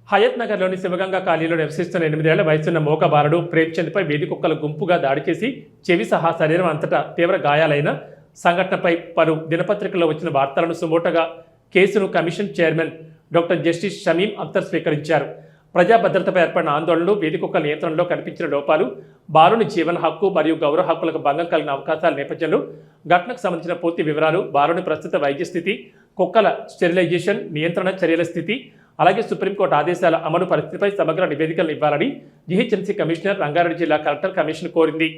హయత్ నగర్లోని శివగంగా కాలనీలో నివసిస్తున్న 8 ఏళ్ల వయసున్న మోక బాలుడు ప్రేమ్చంద్పై వేది కుక్కల గుంపుగా దాడి చేసి చెవి సహా శరీరం అంతటా తీవ్ర గాయాలైన సంఘటనపై పలు దినపత్రికల్లో వచ్చిన వార్తలను సుమోటోగా కేసును commission chairman doctor justice Shamim Akhtar స్వీకరించారు. ప్రజా భద్రతపై ఏర్పడిన ఆందోళనలు, వేది కుక్కల నియంత్రణలో కనిపించిన లోపాలు, బాలుని జీవన హక్కు మరియు గౌరవ హక్కులకు భంగం కలిగిన అవకాశాల నేపథ్యంలో ఘటనకు సంబంధించిన పూర్తి వివరాలు, బాలుని ప్రస్తుత వైద్య స్థితి, కుక్కల స్టెరిలైజేషన్, నియంత్రణ చర్యల స్థితి, అలాగే సుప్రీంకోర్టు ఆదేశాల అమలు పరిస్థితిపై సమగ్ర నివేదికలను ఇవ్వాలని జీహెచ్ఎంసీ కమిషనర్ రంగారెడ్డి జిల్లా కలెక్టర్ కమిషన్ కోరింది.